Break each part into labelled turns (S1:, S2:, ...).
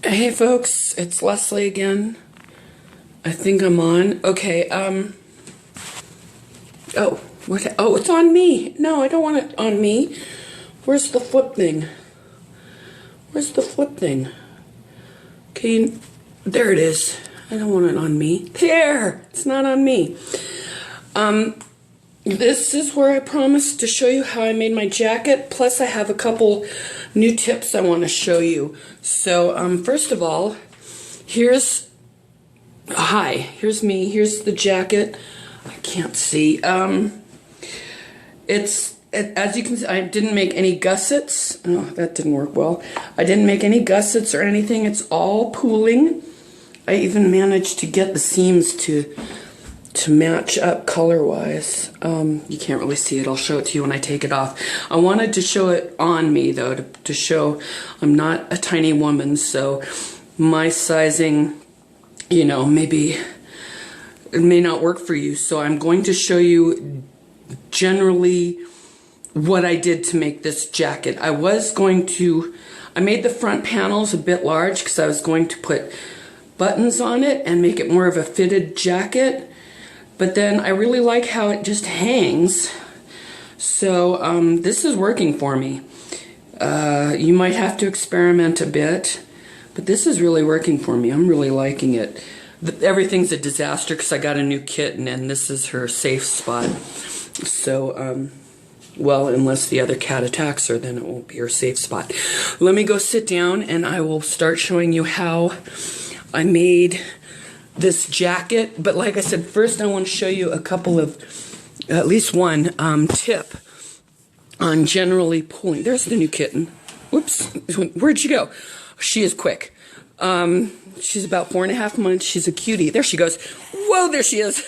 S1: Hey folks, it's Leslie again. I think I'm on. Okay, oh, what? Oh, it's on me. No, I don't want it on me. Where's the flip thing? Where's the flip thing? Okay, there it is. I don't want it on me. There! It's not on me. This is where I promised to show you how I made my jacket, plus I have a couple new tips I want to show you. So, first of all, here's me, here's the jacket. I can't see. As you can see, I didn't make any gussets. Oh, that didn't work well. I didn't make any gussets or anything. It's all pooling. I even managed to get the seams to match up color-wise. You can't really see it. I'll show it to you when I take it off. I wanted to show it on me, though, to show I'm not a tiny woman, so my sizing, you know, maybe it may not work for you. So I'm going to show you generally what I did to make this jacket. I made the front panels a bit large because I was going to put buttons on it and make it more of a fitted jacket. But then I really like how it just hangs. So this is working for me. You might have to experiment a bit, but this is really working for me. I'm really liking it. Everything's a disaster because I got a new kitten and this is her safe spot. So, well, unless the other cat attacks her, then it won't be her safe spot. Let me go sit down and I will start showing you how I made this jacket. But like I said, first I want to show you a couple of, at least one tip on generally pulling. There's the new kitten. Whoops, where'd she go? She is quick. She's about 4.5 months. She's a cutie. There she goes. Whoa, there she is.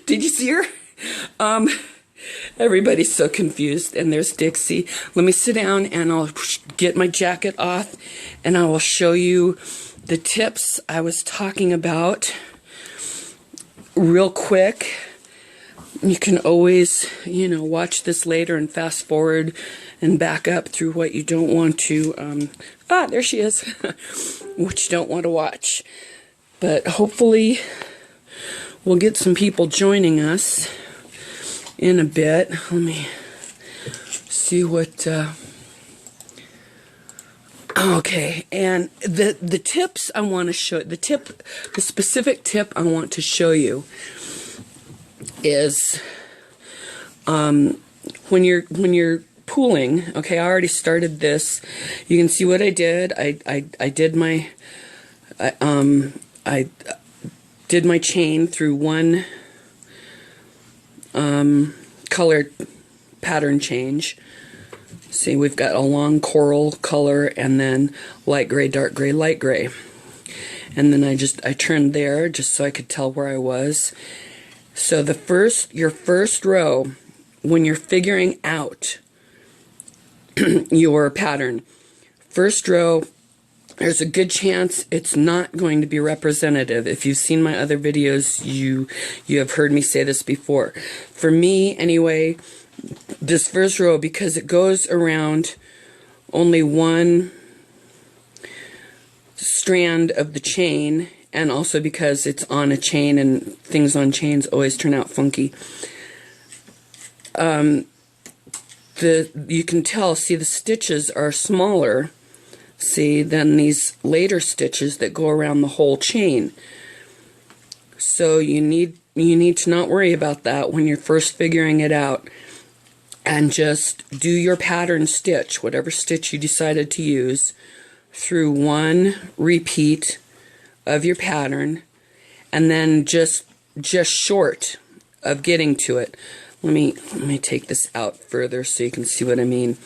S1: Did you see her? Everybody's so confused. And there's Dixie. Let me sit down and I'll get my jacket off and I will show you the tips I was talking about real quick. You can always, you know, watch this later and fast forward and back up through what you don't want to, there she is, what you don't want to watch. But hopefully we'll get some people joining us in a bit. Let me see what, okay, and the tips I want to show, the specific tip I want to show you is when you're pooling. Okay, I already started this. You can see what I did. I did my I did my chain through one colored pattern change. See, we've got a long coral color and then light gray, dark gray, light gray. And then I turned there just so I could tell where I was. So your first row, when you're figuring out your pattern, first row, there's a good chance it's not going to be representative. If you've seen my other videos, you have heard me say this before. For me, anyway, this first row, because it goes around only one strand of the chain, and also because it's on a chain and things on chains always turn out funky, you can tell, see, the stitches are smaller, see, than these later stitches that go around the whole chain. So you need to not worry about that when you're first figuring it out. And just do your pattern stitch, whatever stitch you decided to use, through one repeat of your pattern, and then just short of getting to it. Let me take this out further so you can see what I mean.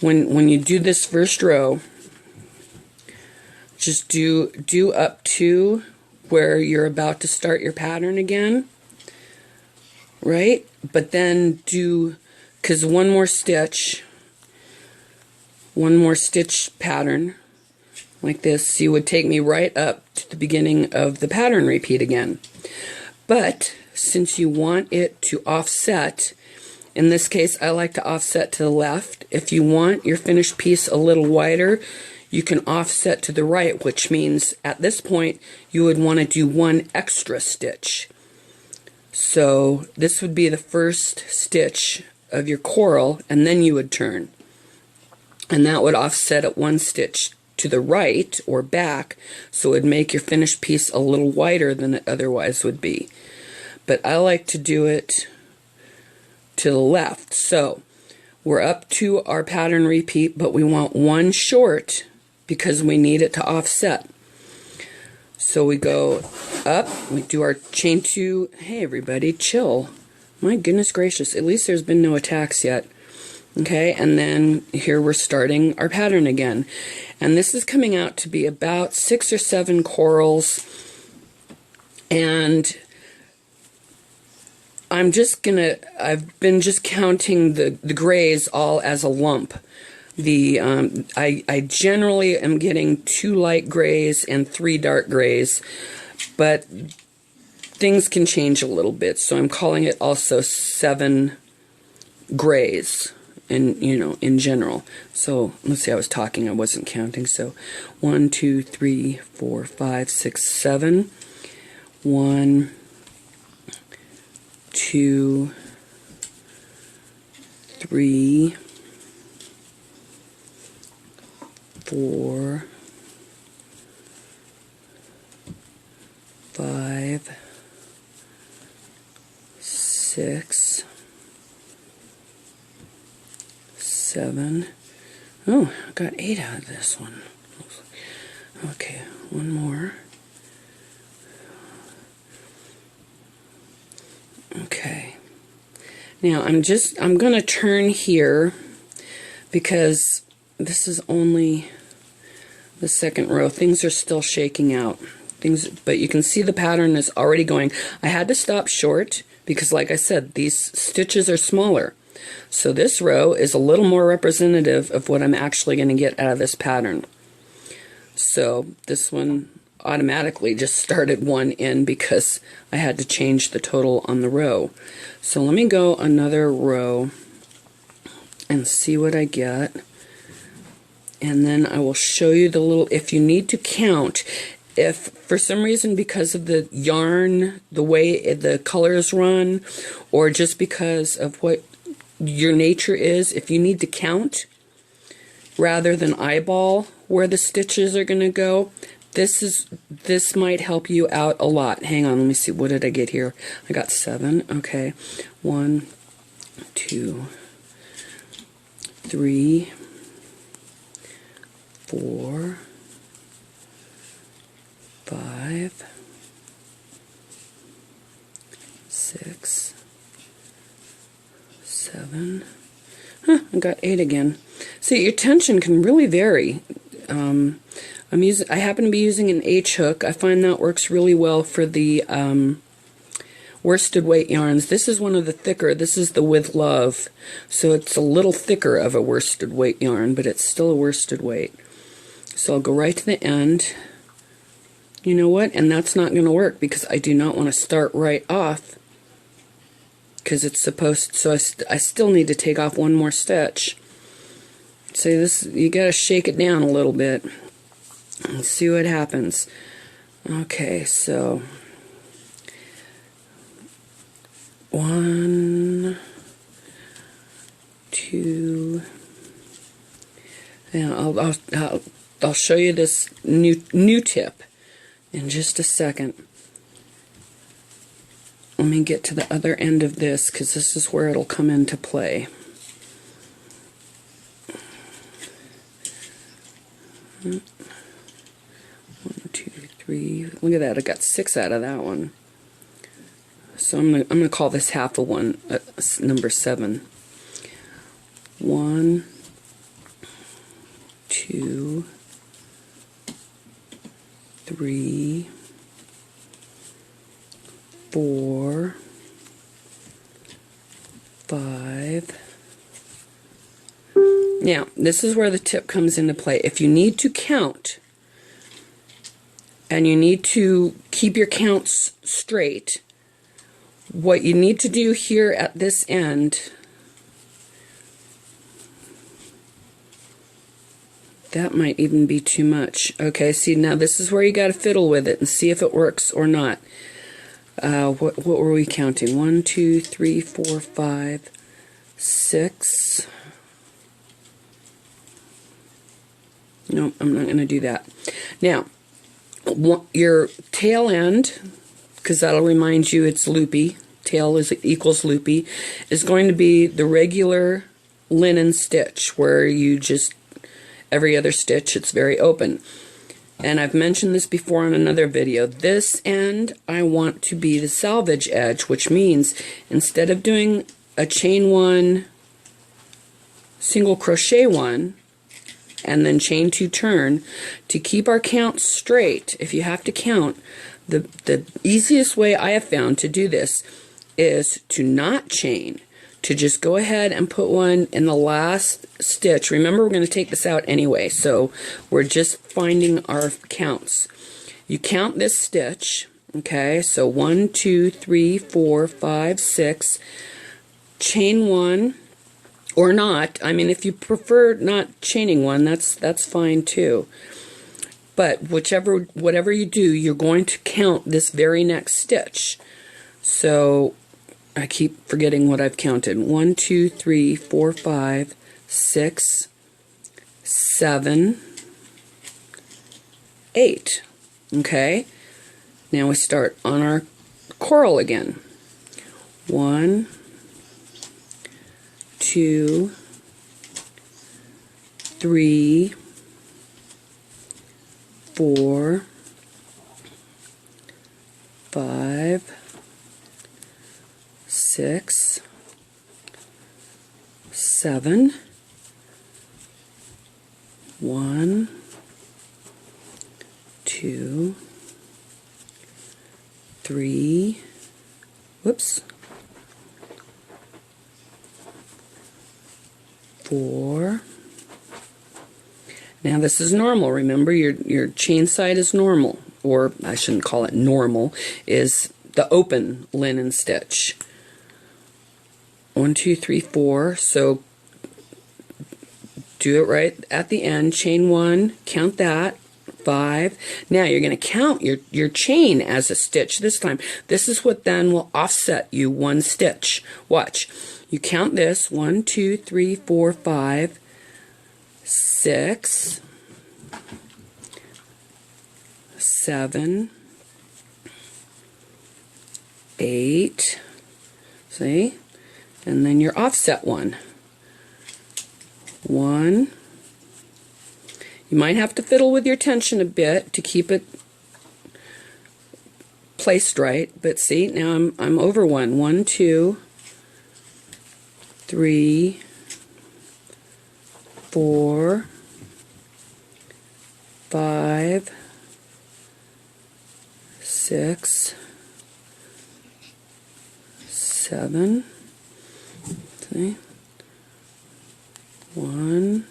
S1: When you do this first row, just do up to where you're about to start your pattern again, right? But then do, because one more stitch pattern like this, you would take me right up to the beginning of the pattern repeat again. But since you want it to offset, in this case I like to offset to the left. If you want your finished piece a little wider, you can offset to the right, which means at this point you would want to do one extra stitch. So this would be the first stitch of your coral, and then you would turn. And that would offset at one stitch to the right or back, so it would make your finished piece a little wider than it otherwise would be. But I like to do it to the left. So we're up to our pattern repeat, but we want one short because we need it to offset. So we go up, we do our chain 2. Hey everybody, chill. My goodness gracious, at least there's been no attacks yet. Okay, and then here we're starting our pattern again. And this is coming out to be about 6 or 7 corals. And I've been just counting the grays all as a lump. I generally am getting 2 light grays and 3 dark grays, but things can change a little bit, so I'm calling it also 7 grays, and in general. So let's see, I was talking, I wasn't counting. So 1, 2, 3, 4, 5, 6, 7. 1, 2, 3, 4, 5, 6, 7. Oh, I got 8 out of this one. Okay, one more. Okay. Now I'm going to turn here because this is only the second row. Things are still shaking out. But you can see the pattern is already going. I had to stop short because, like I said, these stitches are smaller. So this row is a little more representative of what I'm actually going to get out of this pattern. So this one automatically just started one in because I had to change the total on the row. So let me go another row and see what I get. And then I will show you the little, if you need to count, if for some reason because of the yarn, the way the colors run, or just because of what your nature is, if you need to count rather than eyeball where the stitches are going to go, this might help you out a lot. Hang on, let me see, what did I get here? I got 7. Okay, 1, 2, 3, 4, 5, 6, 7. I got 8 again. See, your tension can really vary. I happen to be using an H hook. I find that works really well for the worsted weight yarns. This is one of the thicker. This is the With Love. So it's a little thicker of a worsted weight yarn, but it's still a worsted weight. So I'll go right to the end. You know what? And that's not going to work because I do not want to start right off because it's supposed to, so I still need to take off one more stitch. So this, you got to shake it down a little bit and see what happens. Okay, so 1, 2, and I'll show you this new tip in just a second. Let me get to the other end of this because this is where it'll come into play. One, 2, 3. Look at that! I got 6 out of that one. So I'm gonna call this half a one, number 7. 1, 2, 3, 4, 5. Now, this is where the tip comes into play. If you need to count, and you need to keep your counts straight, what you need to do here at this end, That might even be too much. Okay, see, now this is where you got to fiddle with it and see if it works or not. What were we counting? 1, 2, 3, 4, 5, 6. No, I'm not going to do that. Now, your tail end, because that'll remind you it's loopy, tail equals loopy, is going to be the regular linen stitch where you just, every other stitch, it's very open. And I've mentioned this before in another video. This end I want to be the selvage edge, which means instead of doing a chain 1, single crochet 1, and then chain 2 turn, to keep our count straight, if you have to count, the easiest way I have found to do this is to not chain, to just go ahead and put one in the last stitch. Remember, we're going to take this out anyway, so we're just finding our counts. You count this stitch, okay, so 1, 2, 3, 4, 5, 6, chain 1, or not. I mean, if you prefer not chaining one, that's fine too. But whatever you do, you're going to count this very next stitch. So I keep forgetting what I've counted. 1, 2, 3, 4, 5, 6, 7, 8. Okay? Now we start on our coral again. 1, 2, 3, 4, 5, 6, 7, 1, 2, 3, whoops, 4. Now this is normal. Remember, your chain side is normal, or I shouldn't call it normal, is the open linen stitch. 1, 2, 3, 4. So do it right at the end. Chain 1, count that. 5. Now you're going to count your chain as a stitch this time. This is what then will offset you one stitch. Watch. You count this. 1, 2, 3, 4, 5, 6, 7, 8. See? And then your offset one. 1. You might have to fiddle with your tension a bit to keep it placed right, but see, now I'm over 1. 1, 2, 3, 4, 5, 6, 7. See? 1,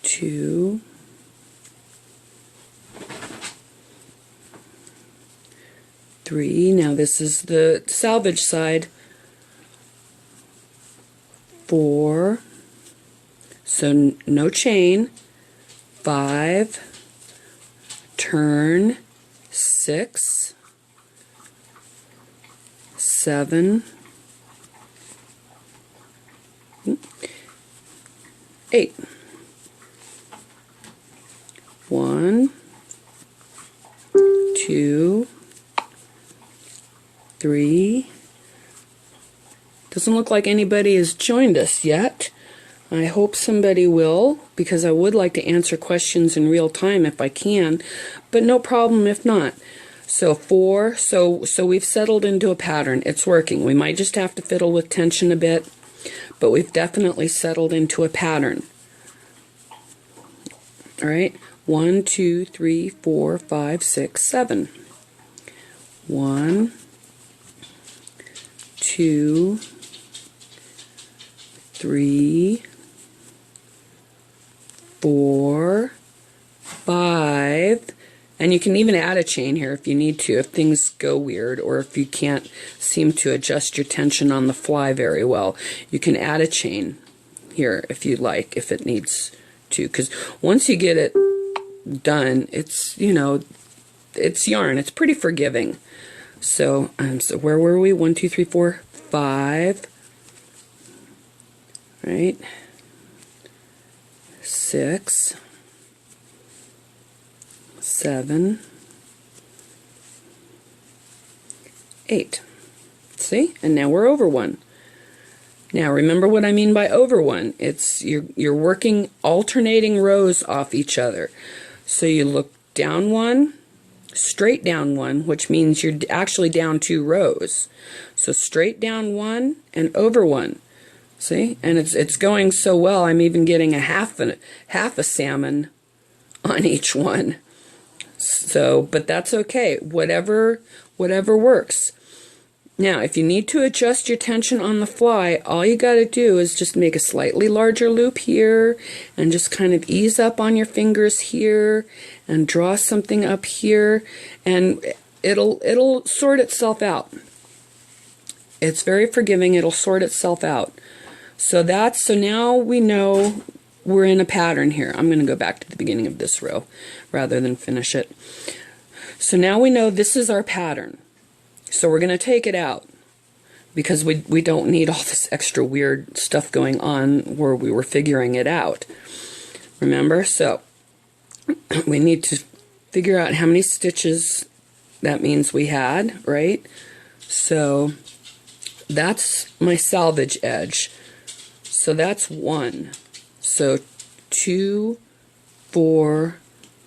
S1: 2, 3. Now this is the selvage side. 4. So no chain. 5. Turn. 6. 7. 8. 1, 2, 3. Doesn't look like anybody has joined us yet. I hope somebody will, because I would like to answer questions in real time if I can, but no problem if not. So 4, so we've settled into a pattern. It's working. We might just have to fiddle with tension a bit, but we've definitely settled into a pattern. All right, 1, 2, 3, 4, 5, 6, 7. 1, 2, 3, 4, 5, and you can even add a chain here if you need to, if things go weird, or if you can't seem to adjust your tension on the fly very well. You can add a chain. here if you like, if it needs to, because once you get it done, it's, you know, it's yarn. It's pretty forgiving. So, so where were we? 1, 2, 3, 4, 5. Right? 6, 7, 8. See? And now we're over 1. Now remember what I mean by over 1. It's you're working alternating rows off each other. So you look down 1, straight down 1, which means you're actually down 2 rows. So straight down 1 and over 1. See? And it's going so well, I'm even getting a half a salmon on each one. So, but that's okay. Whatever works. Now, if you need to adjust your tension on the fly, all you got to do is just make a slightly larger loop here and just kind of ease up on your fingers here and draw something up here, and it'll sort itself out. It's very forgiving. It'll sort itself out. So now we know we're in a pattern here. I'm going to go back to the beginning of this row rather than finish it. So now we know this is our pattern. So we're going to take it out because we don't need all this extra weird stuff going on where we were figuring it out. Remember? So we need to figure out how many stitches that means we had, right? So that's my salvage edge. So that's 1. So 2, 4,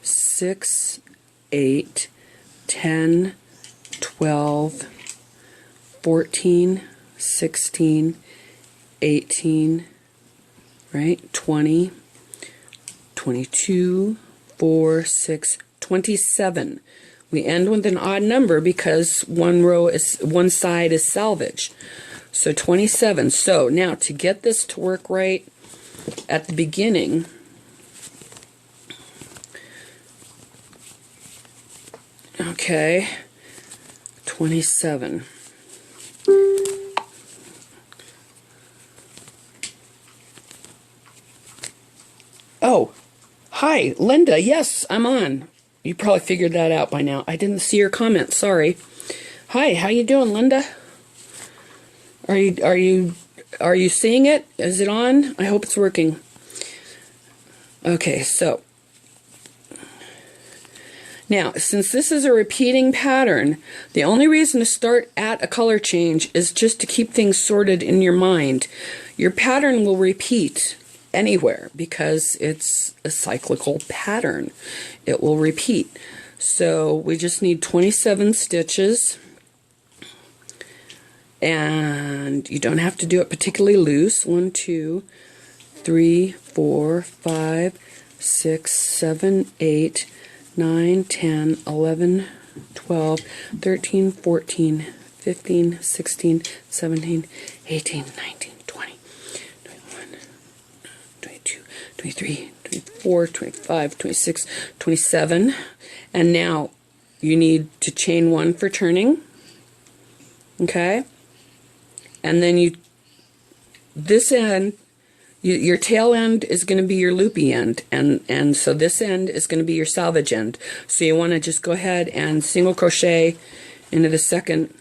S1: 6, 8, 10, 12, 14, 16, 18, right? 20, 22, 4, 6, 27. We end with an odd number because one side is salvage. So 27. So now to get this to work right at the beginning, okay, 27. Oh, hi, Linda. Yes, I'm on. You probably figured that out by now. I didn't see your comment. Sorry. Hi, how you doing, Linda? Are you seeing it? Is it on? I hope it's working. Okay, so now, since this is a repeating pattern, the only reason to start at a color change is just to keep things sorted in your mind. Your pattern will repeat anywhere because it's a cyclical pattern. It will repeat. So we just need 27 stitches. And you don't have to do it particularly loose. 1, 2, 3, 4, 5, 6, 7, 8, 9, 10, 11, 12, 13, 14, 15, 16, 17, 18, 19, 20, 21, 22, 23, 24, 25, 26, 27. And now you need to chain 1 for turning. Okay? And then this end, your tail end is going to be your loopy end, and so this end is going to be your salvage end. So you want to just go ahead and single crochet into the second,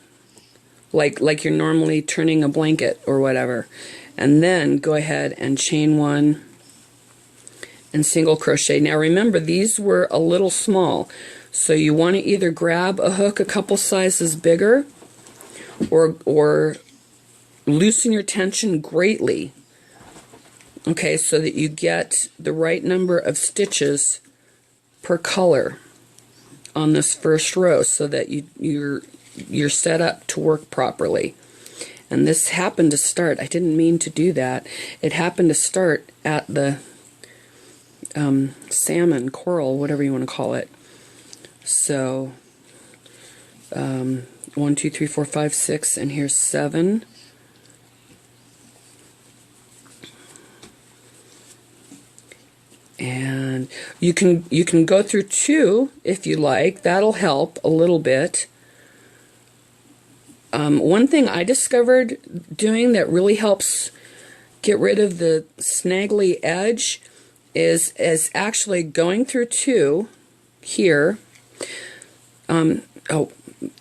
S1: like you're normally turning a blanket or whatever, and then go ahead and chain 1 and single crochet. Now remember, these were a little small, so you want to either grab a hook a couple sizes bigger or loosen your tension greatly, okay, so that you get the right number of stitches per color on this first row so that you're set up to work properly. And this happened to start, I didn't mean to do that, it happened to start at the salmon, coral, whatever you want to call it. So 1, 2, 3, 4, 5, 6, and here's 7. And you can go through 2 if you like. That'll help a little bit. One thing I discovered doing that really helps get rid of the snaggly edge is actually going through 2 here. Oh,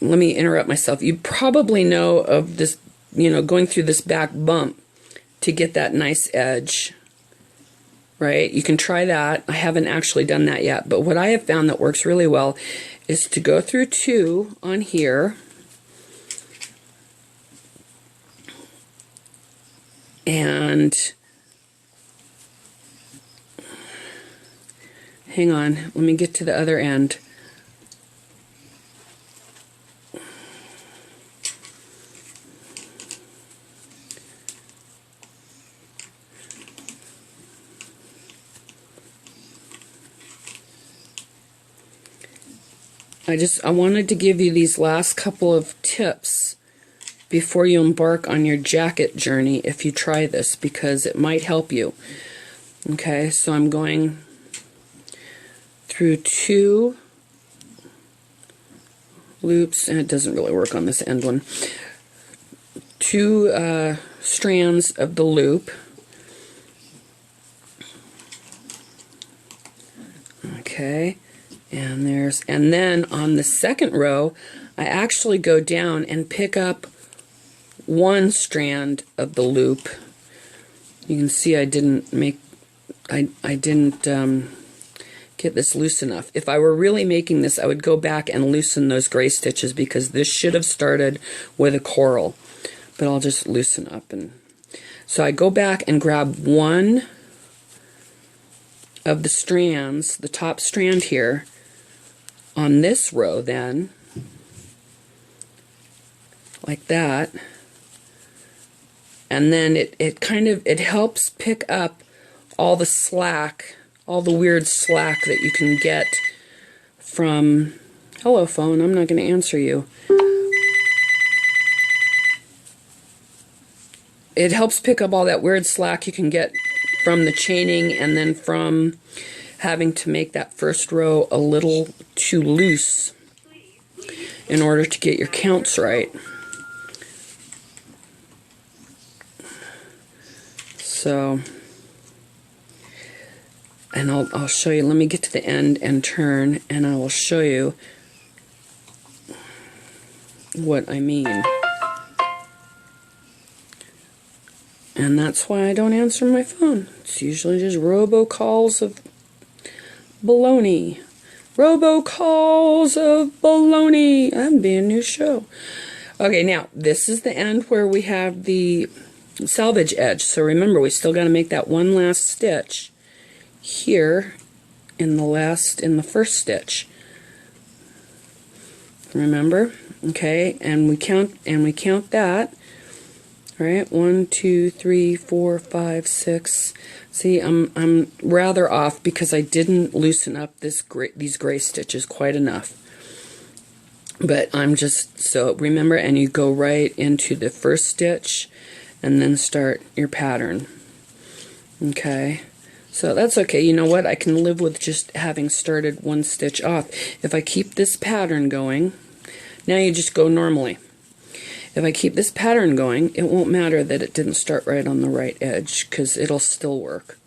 S1: let me interrupt myself. You probably know of this, you know, going through this back bump to get that nice edge, right? You can try that. I haven't actually done that yet, but what I have found that works really well is to go through 2 on here, and hang on, let me get to the other end. I wanted to give you these last couple of tips before you embark on your jacket journey if you try this, because it might help you. Okay, so I'm going through 2 loops, and it doesn't really work on this end one. 2 strands of the loop. Okay. And then on the second row, I actually go down and pick up 1 strand of the loop. You can see I didn't get this loose enough. If I were really making this, I would go back and loosen those gray stitches, because this should have started with a coral. But I'll just loosen up, and so I go back and grab 1 of the strands, the top strand here, on this row, then, like that, and then it helps pick up all the slack, all the weird slack that you can get from, hello phone, I'm not going to answer you. It helps pick up all that weird slack you can get from the chaining, and then from having to make that first row a little too loose in order to get your counts right. So, and I'll show you, let me get to the end and turn, and I will show you what I mean. And that's why I don't answer my phone. It's usually just robocalls of baloney. Robocalls of baloney. That'd be a new show. Okay, now this is the end where we have the selvage edge. So remember, we still got to make that one last stitch here in the first stitch. Remember? Okay, and we count that. All right, 1, 2, 3, 4, 5, 6. See, I'm rather off because I didn't loosen up these gray stitches quite enough. But I'm just, so remember, and you go right into the first stitch and then start your pattern. Okay, so that's okay. You know what? I can live with just having started 1 stitch off. If I keep this pattern going, now you just go normally. If I keep this pattern going, it won't matter that it didn't start right on the right edge, because it'll still work.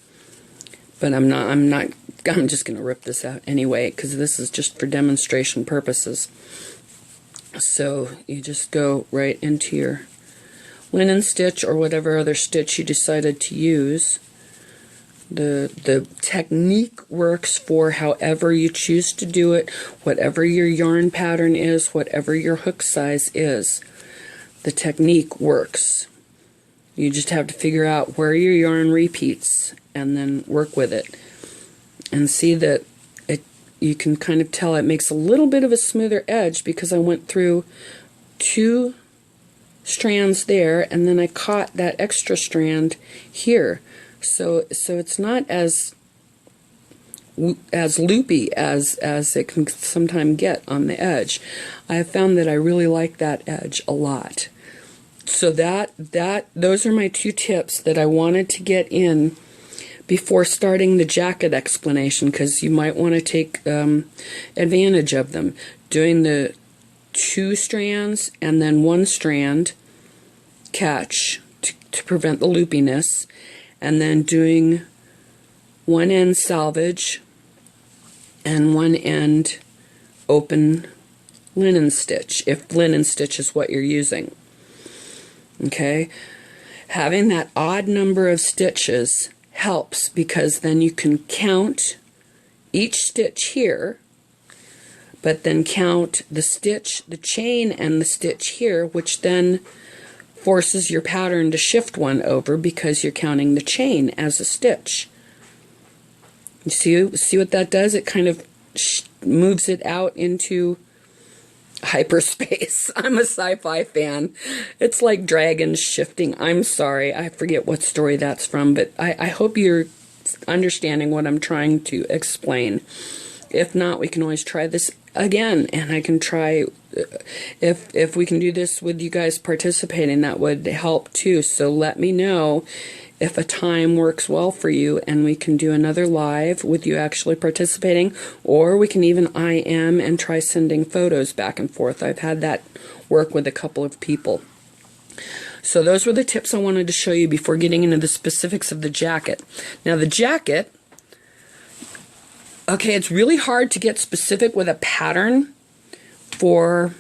S1: But I'm just going to rip this out anyway, because this is just for demonstration purposes. So you just go right into your linen stitch or whatever other stitch you decided to use. The technique works for however you choose to do it, whatever your yarn pattern is, whatever your hook size is. The technique works. You just have to figure out where your yarn repeats and then work with it. And see that you can kind of tell it makes a little bit of a smoother edge because I went through 2 strands there and then I caught that extra strand here. So it's not as loopy as it can sometimes get on the edge. I have found that I really like that edge a lot. So those are my 2 tips that I wanted to get in before starting the jacket explanation, because you might want to take advantage of them. Doing the 2 strands and then 1 strand catch to prevent the loopiness, and then doing one end selvage and one end open linen stitch, if linen stitch is what you're using. Okay, having that odd number of stitches helps, because then you can count each stitch here, but then count the stitch, the chain, and the stitch here, which then forces your pattern to shift one over because you're counting the chain as a stitch. You see what that does? It kind of moves it out into hyperspace. I'm a sci-fi fan. It's like dragons shifting. I'm sorry, I forget what story that's from, but I hope you're understanding what I'm trying to explain. If not, we can always try this again, and I can try, if we can do this with you guys participating, that would help too. So let me know if a time works well for you, and we can do another live with you actually participating, or we can even IM and try sending photos back and forth. I've had that work with a couple of people. So those were the tips I wanted to show you before getting into the specifics of the jacket. Now the jacket, okay, it's really hard to get specific with a pattern for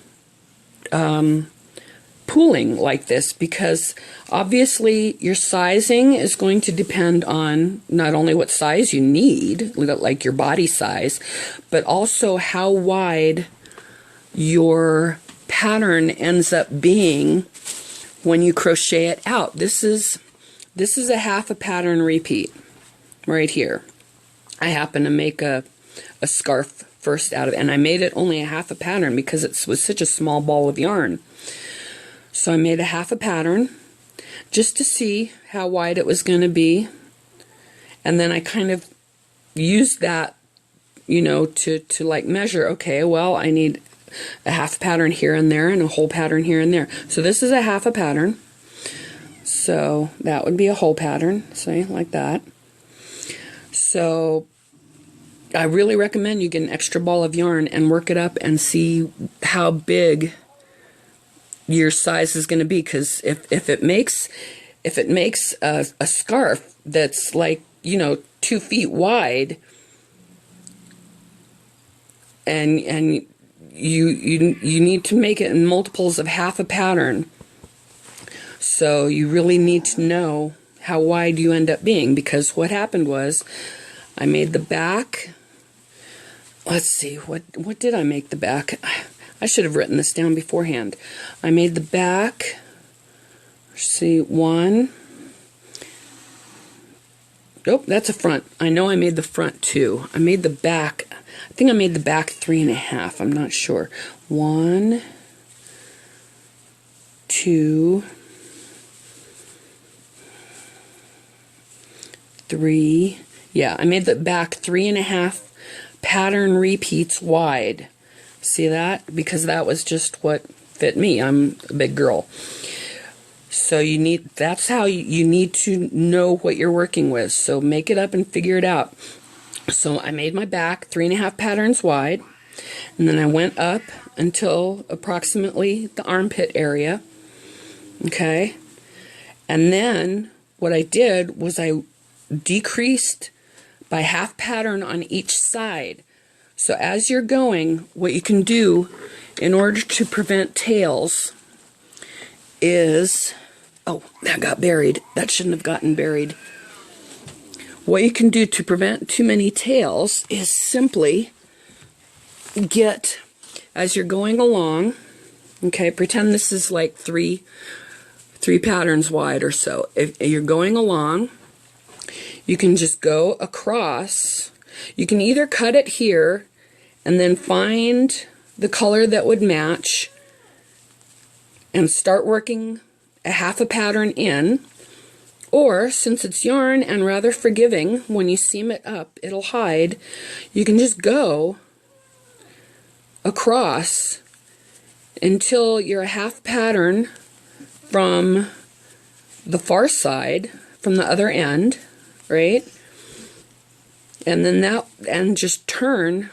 S1: pooling like this, because obviously your sizing is going to depend on not only what size you need, like your body size, but also how wide your pattern ends up being when you crochet it out. This is a half a pattern repeat right here. I happen to make a scarf first out of it, and I made it only a half a pattern because it was such a small ball of yarn. So I made a half a pattern just to see how wide it was going to be, and then I kind of used that, you know, to like measure, okay, well, I need a half pattern here and there and a whole pattern here and there. So this is a half a pattern, so that would be a whole pattern, say like that. So I really recommend you get an extra ball of yarn and work it up and see how big your size is going to be, because if it makes a scarf that's like, you know, 2 feet wide, and you need to make it in multiples of half a pattern, so you really need to know how wide you end up being. Because what happened was I made the back, let's see, what did I make the back? I should have written this down beforehand. I made the back, see, 1, nope, that's a front. I know I made the front 2. I made the back, I think I made the back 3.5, I'm not sure. 1, 2, 3, yeah, I made the back 3.5 pattern repeats wide. See that? Because that was just what fit me. I'm a big girl. So that's how you need to know what you're working with. So make it up and figure it out. So I made my back 3.5 patterns wide, and then I went up until approximately the armpit area. Okay? And then what I did was I decreased by half pattern on each side. So as you're going, what you can do in order to prevent tails is, oh, that got buried. That shouldn't have gotten buried. What you can do to prevent too many tails is simply get, as you're going along, okay, pretend this is like three patterns wide or so. If you're going along, you can just go across. You can either cut it here and then find the color that would match and start working a half a pattern in, or since it's yarn and rather forgiving, when you seam it up it'll hide, you can just go across until you're a half pattern from the far side, from the other end, right? And then and just turn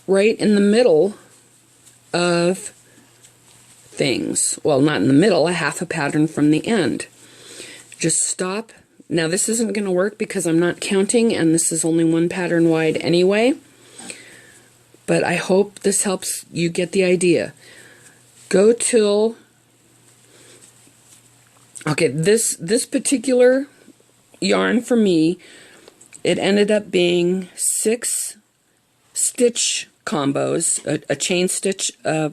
S1: right in the middle of things. Well, not in the middle, a half a pattern from the end. Just stop. Now this isn't going to work because I'm not counting and this is only one pattern wide anyway. But I hope this helps you get the idea. Go till, okay, this particular yarn for me, it ended up being 6 stitch combos, a chain stitch, a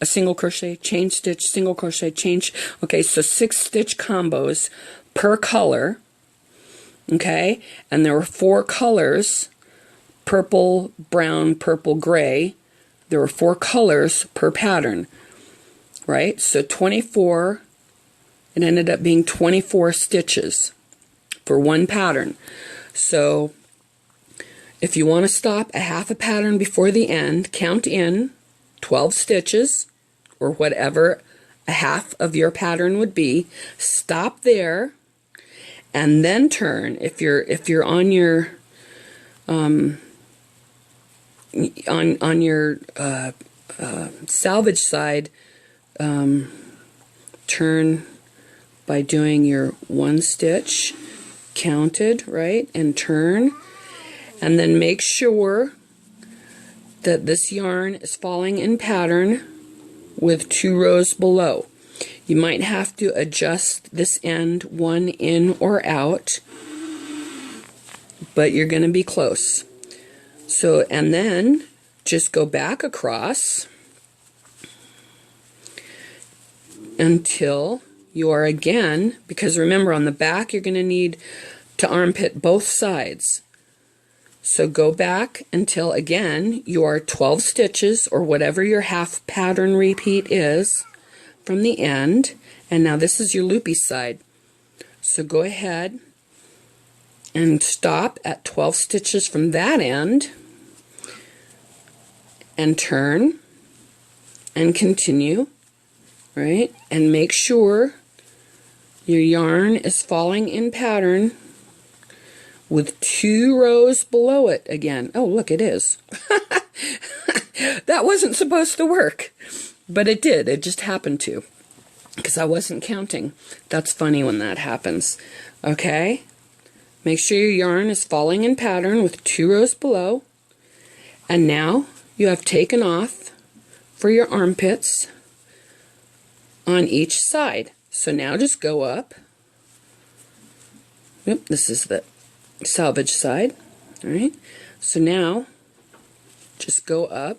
S1: single crochet, chain stitch, single crochet, chain. Okay, so 6 stitch combos per color. Okay, and there were 4 colors, purple, brown, purple, gray. There were 4 colors per pattern, right? So 24, it ended up being 24 stitches for one pattern. So if you want to stop a half a pattern before the end, count in 12 stitches, or whatever a half of your pattern would be. Stop there, and then turn. If you're on your selvage side, turn by doing your 1 stitch counted, right, and turn, and then make sure that this yarn is falling in pattern with 2 rows below. You might have to adjust this end 1 in or out, but you're going to be close. So, and then just go back across until you are again, because remember on the back you're going to need to armpit both sides. So go back until again you are 12 stitches, or whatever your half pattern repeat is, from the end. And now this is your loopy side. So go ahead and stop at 12 stitches from that end, and turn and continue, right? And make sure your yarn is falling in pattern with 2 rows below it again. Oh, look, it is. That wasn't supposed to work, but it did. It just happened to, because I wasn't counting. That's funny when that happens. Okay? Make sure your yarn is falling in pattern with 2 rows below. And now you have taken off for your armpits on each side. So now just go up. Yep, this is the selvage side. All right. So now just go up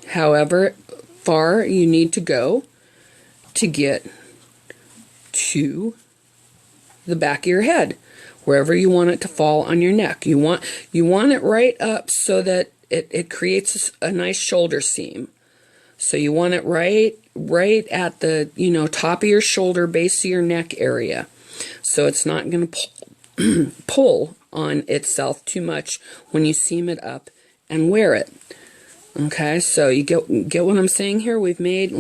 S1: however far you need to go to get to the back of your head, wherever you want it to fall on your neck. You want it right up so that it creates a nice shoulder seam. So you want it right at the top of your shoulder, base of your neck area. So it's not going to pull on itself too much when you seam it up and wear it. Okay, so you get what I'm saying here? We've made,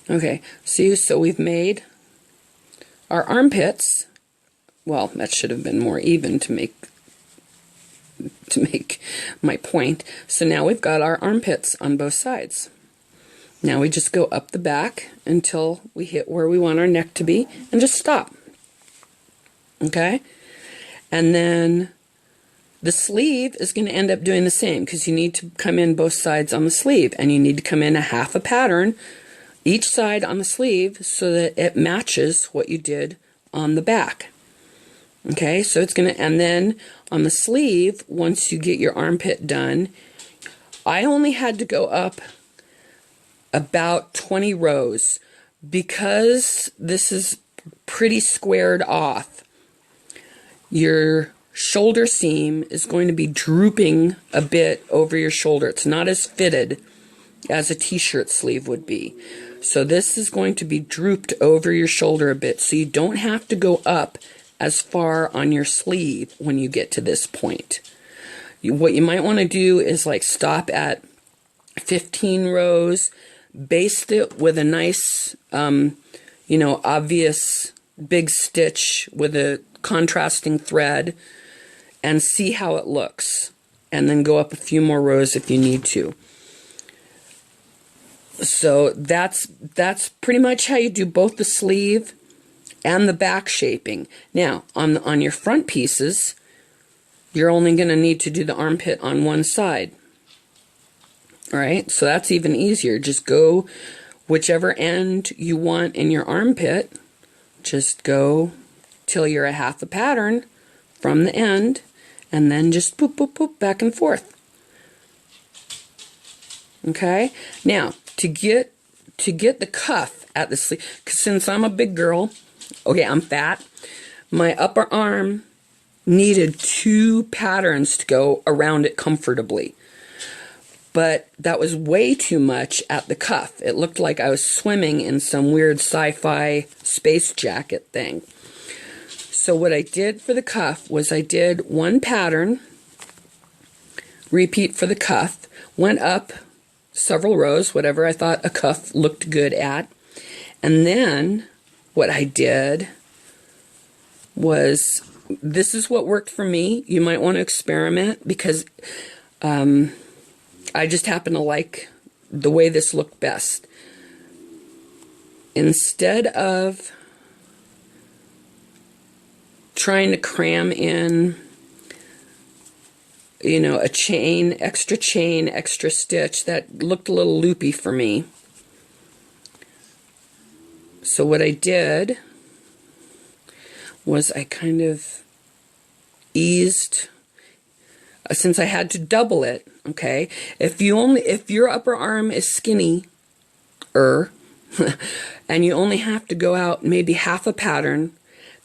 S1: okay, see, so we've made our armpits. Well, that should have been more even to make my point. So now we've got our armpits on both sides. Now we just go up the back until we hit where we want our neck to be, and just stop. Okay? And then the sleeve is going to end up doing the same, because you need to come in both sides on the sleeve, and you need to come in a half a pattern each side on the sleeve so that it matches what you did on the back. Okay, so it's going to, and then on the sleeve, once you get your armpit done, I only had to go up about 20 rows because this is pretty squared off. Your shoulder seam is going to be drooping a bit over your shoulder. It's not as fitted as a t-shirt sleeve would be. So this is going to be drooped over your shoulder a bit, so you don't have to go up as far on your sleeve when you get to this point. What you might want to do is like stop at 15 rows, baste it with a nice, obvious big stitch with a contrasting thread, and see how it looks. And then go up a few more rows if you need to. So that's pretty much how you do both the sleeve and the back shaping. Now, on your front pieces, you're only going to need to do the armpit on one side. All right, so that's even easier. Just go whichever end you want in your armpit. Just go till you're a half a pattern from the end, and then just boop, boop, boop, back and forth. Okay, now to get the cuff at the sleeve, because since I'm a big girl, okay, I'm fat, my upper arm needed 2 patterns to go around it comfortably. But that was way too much at the cuff. It looked like I was swimming in some weird sci-fi space jacket thing. So what I did for the cuff was I did 1 pattern, repeat for the cuff, went up several rows, whatever I thought a cuff looked good at. And then what I did was, this is what worked for me. You might want to experiment, because I just happen to like the way this looked best. Instead of trying to cram in, you know, a chain, extra stitch, that looked a little loopy for me. So what I did was I kind of eased, since I had to double it, okay? If your upper arm is skinny, and you only have to go out maybe half a pattern,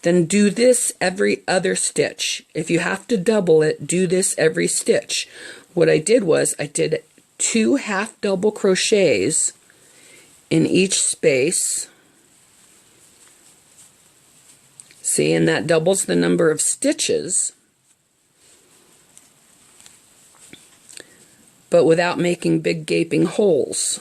S1: then do this every other stitch. If you have to double it, do this every stitch. What I did was I did 2 half double crochets in each space. See, and that doubles the number of stitches, but without making big gaping holes.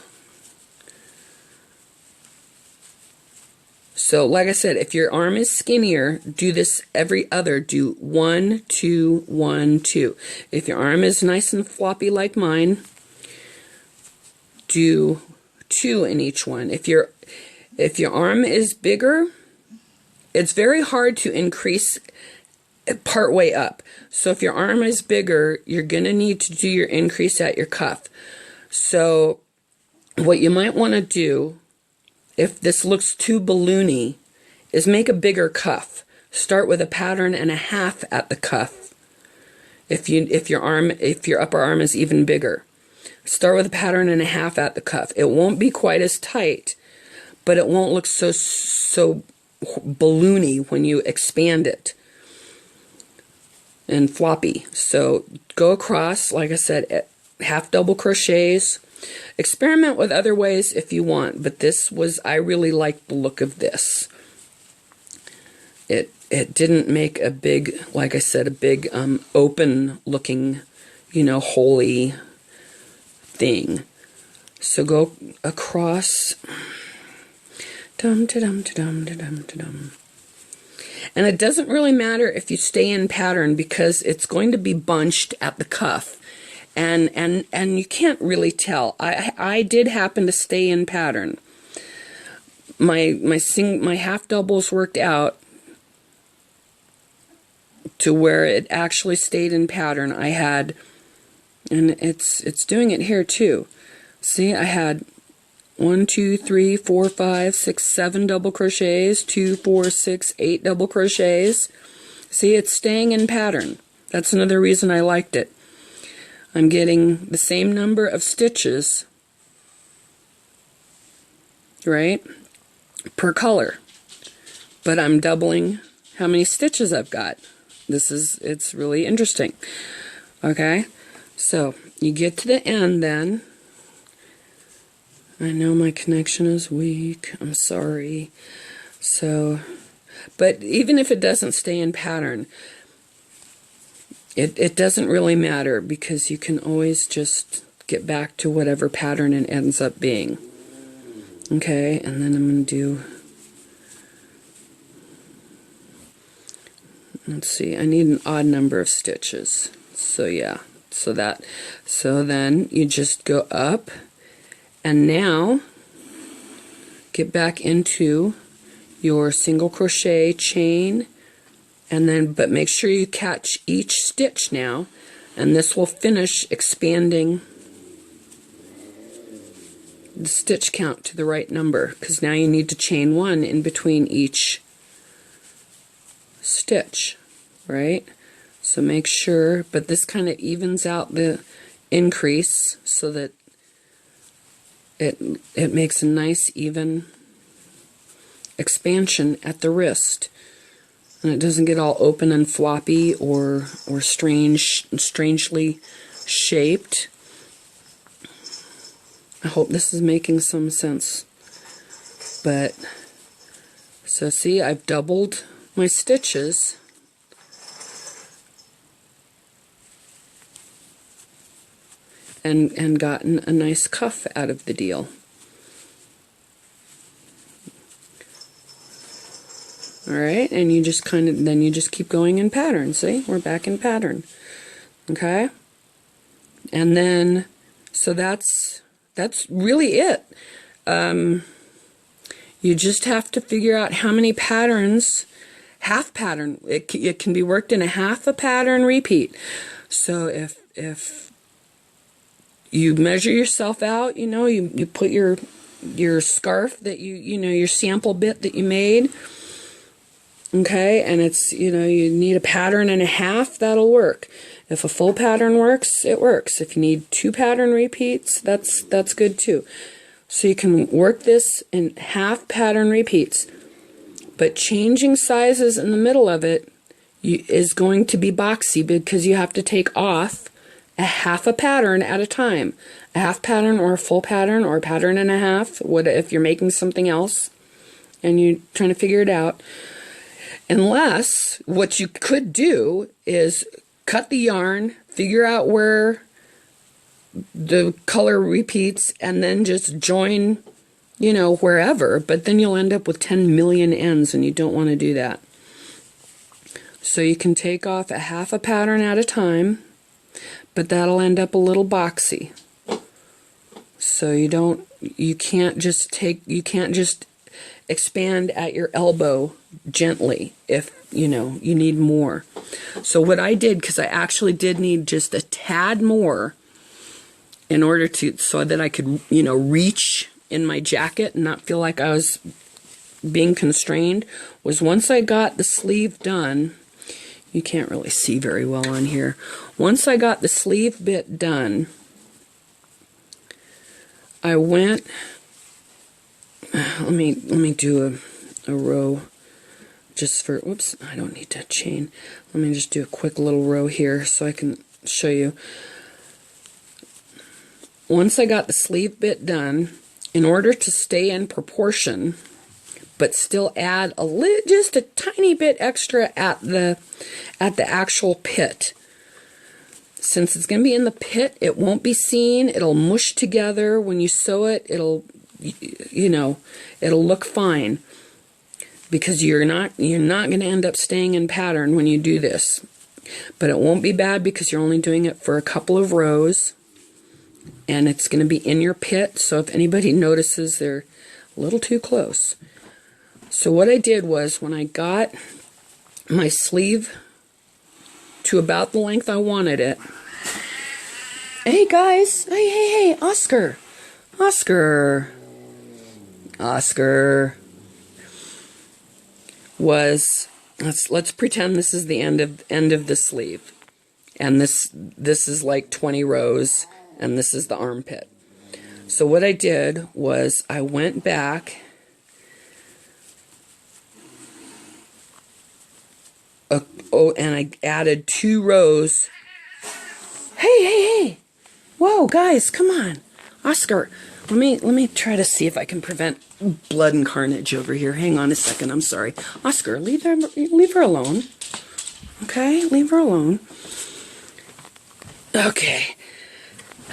S1: So like I said, if your arm is skinnier, do this every other. Do 1, 2, 1, 2. If your arm is nice and floppy like mine, do 2 in each one. If your arm is bigger, it's very hard to increase part way up. So if your arm is bigger, you're going to need to do your increase at your cuff. So what you might want to do, if this looks too balloony, is make a bigger cuff. Start with a pattern and a half at the cuff. If your upper arm is even bigger, start with a pattern and a half at the cuff. It won't be quite as tight, but it won't look so balloony when you expand it and floppy. So go across, like I said, half double crochets. Experiment with other ways if you want, but I really liked the look of this. It didn't make a big, like I said, a big open looking, you know, holy thing. So go across. Dum da dum da dum da dum da dum. And it doesn't really matter if you stay in pattern, because it's going to be bunched at the cuff. And you can't really tell. I did happen to stay in pattern. My half doubles worked out to where it actually stayed in pattern. I had, and it's doing it here too. See, I had 1, 2, 3, 4, 5, 6, 7 double crochets, 2, 4, 6, 8 double crochets. See, it's staying in pattern. That's another reason I liked it. I'm getting the same number of stitches, right, per color, but I'm doubling how many stitches I've got. It's really interesting. Okay, so you get to the end then. I know my connection is weak, I'm sorry. So, but even if it doesn't stay in pattern, it doesn't really matter, because you can always just get back to whatever pattern it ends up being. Okay, and then I'm going to do, let's see, I need an odd number of stitches. So yeah, so then you just go up And now get back into your single crochet, chain, and then, but make sure you catch each stitch now, and this will finish expanding the stitch count to the right number, because now you need to chain 1 in between each stitch, right? So make sure, but this kind of evens out the increase so that it makes a nice even expansion at the wrist, and it doesn't get all open and floppy or strangely shaped. I hope this is making some sense. But so see, I've doubled my stitches, and gotten a nice cuff out of the deal. Alright, and you just then you just keep going in pattern. See, we're back in pattern. Okay? And then, so that's really it. You just have to figure out how many patterns, half pattern, it can be worked in a half a pattern repeat. So if you measure yourself out, you know, you put your scarf that you know, your sample bit that you made, okay, and it's, you know, you need a pattern and a half, that'll work. If a full pattern works, it works. If you need 2 pattern repeats, that's good too. So you can work this in half pattern repeats, but changing sizes in the middle of it is going to be boxy, because you have to take off a half a pattern at a time. A half pattern or a full pattern or a pattern and a half, what if you're making something else and you're trying to figure it out. Unless, what you could do is cut the yarn, figure out where the color repeats, and then just join, you know, wherever, but then you'll end up with 10 million ends, and you don't want to do that. So you can take off a half a pattern at a time, but that'll end up a little boxy. So you can't just expand at your elbow gently if, you know, you need more. So what I did, because I actually did need just a tad more in order to, so that I could, you know, reach in my jacket and not feel like I was being constrained, was once I got the sleeve done, you can't really see very well on here, once I got the sleeve bit done, I went, let me do a row just for, whoops, I don't need to chain. Let me just do a quick little row here so I can show you. Once I got the sleeve bit done, in order to stay in proportion, but still add just a tiny bit extra at the actual pit. Since it's going to be in the pit, it won't be seen. It'll mush together when you sew it. It'll, you know, it'll look fine, because you're not going to end up staying in pattern when you do this. But it won't be bad because you're only doing it for a couple of rows, and it's going to be in your pit. So if anybody notices they're a little too close. So what I did was, when I got my sleeve to about the length I wanted it. Hey guys, hey, Oscar, was, let's pretend this is the end of the sleeve, and this is like 20 rows, and this is the armpit. So what I did was I went back and I added 2 rows. Hey, whoa guys, come on, Oscar, let me try to see if I can prevent blood and carnage over here. Hang on a second, I'm sorry. Oscar, leave her alone. Okay, leave her alone. Okay,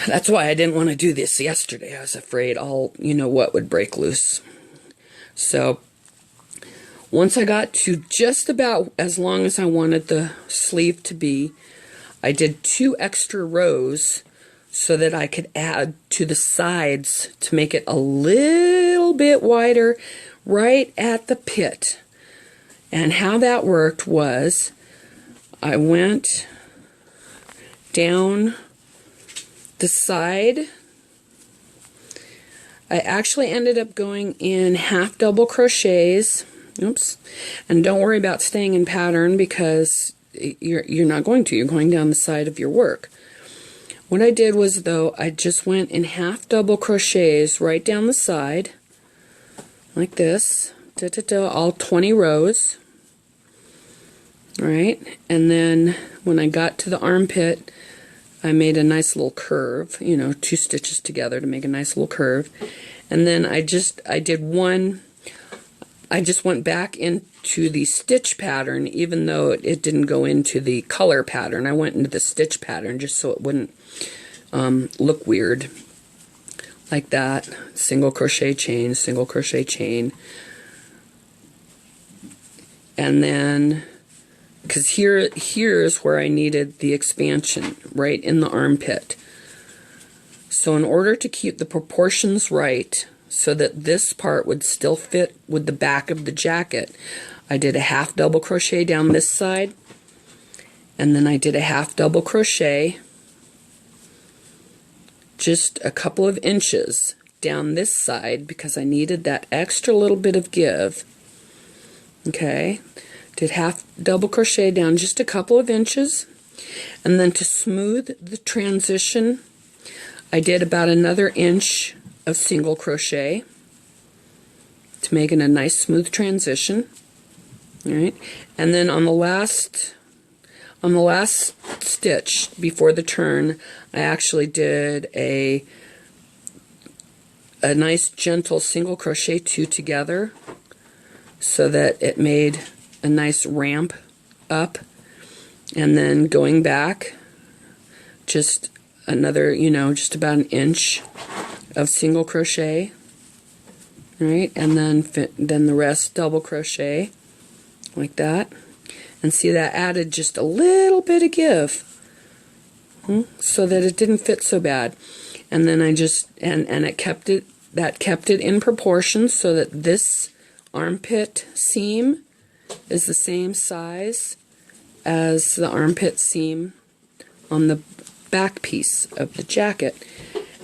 S1: that's why I didn't want to do this yesterday. I was afraid you know what would break loose. So once I got to just about as long as I wanted the sleeve to be, I did 2 extra rows so that I could add to the sides to make it a little bit wider right at the pit. And how that worked was I went down the side. I actually ended up going in half double crochets. Oops. And don't worry about staying in pattern because you're not going to. You're going down the side of your work. What I did was, though, I just went in half double crochets right down the side, like this, all 20 rows, right? And then when I got to the armpit, I made a nice little curve, you know, 2 stitches together to make a nice little curve. And then I just went back into the stitch pattern, even though it didn't go into the color pattern. I went into the stitch pattern just so it wouldn't look weird, like that. Single crochet chain, single crochet chain. And then, because here's where I needed the expansion, right in the armpit. So in order to keep the proportions right, so that this part would still fit with the back of the jacket, I did a half double crochet down this side, and then I did a half double crochet just a couple of inches down this side because I needed that extra little bit of give. Okay, did half double crochet down just a couple of inches, and then to smooth the transition I did about another inch of single crochet to make it a nice smooth transition. All right, and then on the last stitch before the turn, I actually did a nice gentle single crochet 2 together so that it made a nice ramp up, and then going back just another, just about an inch of single crochet, right, and then the rest double crochet like that. And see, that added just a little bit of give, so that it didn't fit so bad. And then I just and it kept it in proportion so that this armpit seam is the same size as the armpit seam on the back piece of the jacket.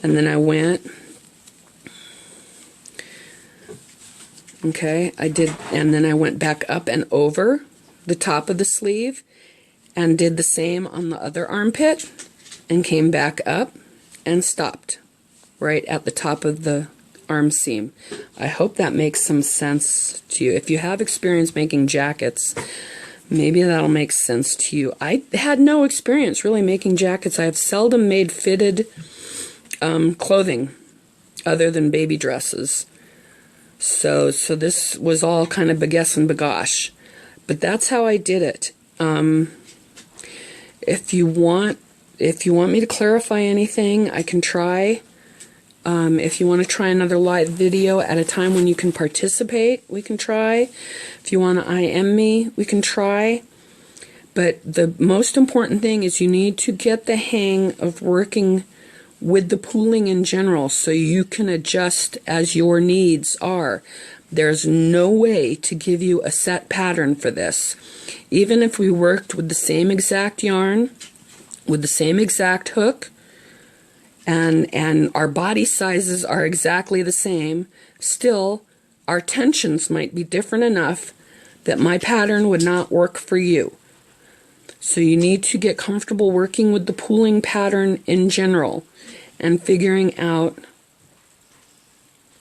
S1: And then I went, okay, and then I went back up and over the top of the sleeve and did the same on the other armpit and came back up and stopped right at the top of the arm seam. I hope that makes some sense to you. If you have experience making jackets, maybe that'll make sense to you. I had no experience really making jackets. I have seldom made fitted clothing other than baby dresses. So this was all kind of baguesse and bagosh. But that's how I did it. If you want me to clarify anything, I can try. If you want to try another live video at a time when you can participate, we can try. If you want to IM me, we can try. But the most important thing is you need to get the hang of working with the pooling in general so you can adjust as your needs are. There's no way to give you a set pattern for this. Even if we worked with the same exact yarn, with the same exact hook, and our body sizes are exactly the same, still our tensions might be different enough that my pattern would not work for you. So you need to get comfortable working with the pooling pattern in general and figuring out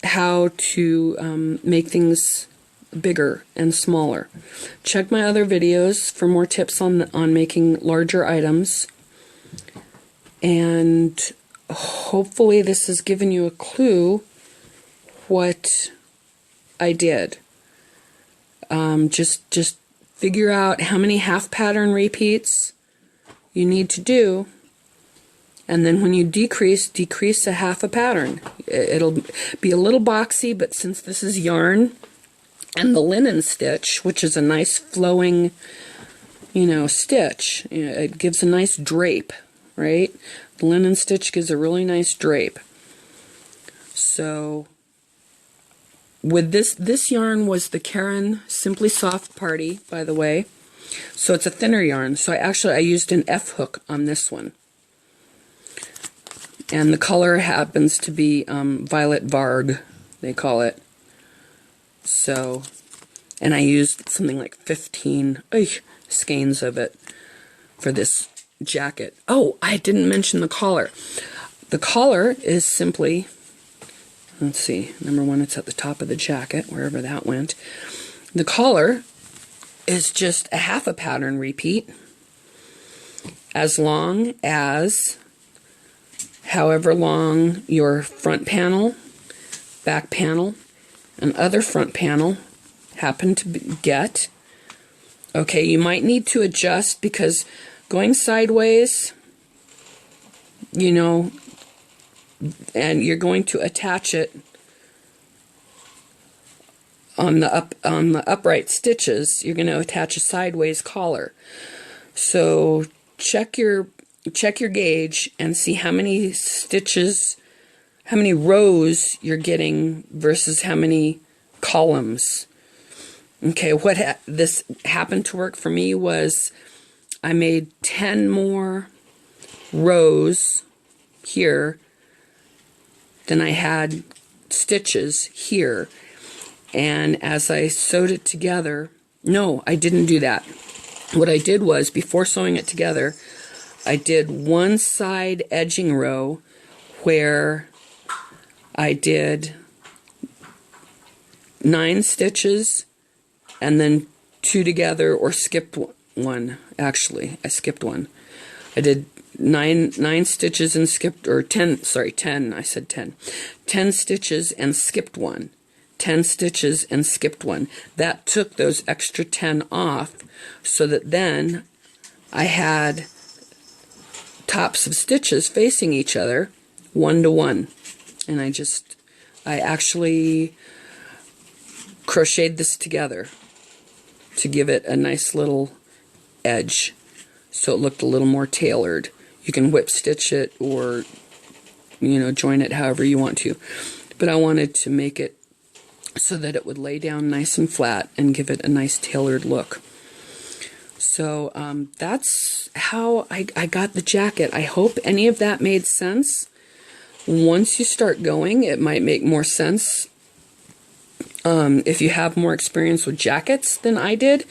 S1: how to make things bigger and smaller. Check my other videos for more tips on making larger items, and hopefully this has given you a clue what I did. Just figure out how many half pattern repeats you need to do, and then when you decrease a half a pattern. It'll be a little boxy, but since this is yarn and the linen stitch, which is a nice flowing, stitch, it gives a nice drape, right? The linen stitch gives a really nice drape. So with this yarn was the Karen Simply Soft Party, by the way. So it's a thinner yarn. So I used an F hook on this one. And the color happens to be Violet Varg, they call it. So, and I used something like 15 skeins of it for this jacket. Oh, I didn't mention the collar. The collar is simply, let's see, number one, it's at the top of the jacket, wherever that went. The collar is just a half a pattern repeat, as long as however long your front panel, back panel, and other front panel happen to get. Okay, you might need to adjust because going sideways, you know, and you're going to attach it on the upright stitches. You're going to attach a sideways collar. So check your gauge and see how many stitches, how many rows you're getting versus how many columns. Okay, what this happened to work for me was I made 10 more rows here than I had stitches here. And as I sewed it together, no, I didn't do that. What I did was, before sewing it together, I did one side edging row where I did 9 stitches and then 2 together, or skipped one. Actually, I skipped one. I did 9 stitches and skipped, or 10, sorry, 10, I said 10. 10 stitches and skipped one. 10 stitches and skipped one. That took those extra 10 off, so that then I had tops of stitches facing each other 1 to 1. And I actually crocheted this together to give it a nice little edge, so it looked a little more tailored. You can whip stitch it, or, you know, join it however you want to. But I wanted to make it so that it would lay down nice and flat and give it a nice tailored look. So that's how I got the jacket. I hope any of that made sense. Once you start going, it might make more sense. If you have more experience with jackets than I did,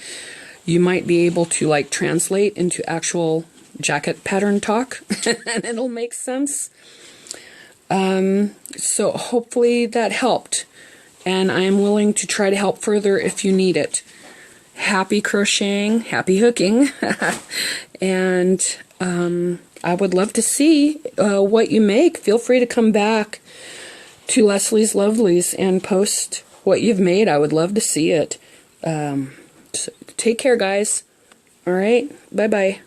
S1: you might be able to like translate into actual jacket pattern talk and it'll make sense. So hopefully that helped, and I am willing to try to help further if you need it. Happy crocheting, happy hooking, and I would love to see what you make. Feel free to come back to Leslie's Lovelies and post what you've made. I would love to see it. So take care, guys. All right, bye-bye.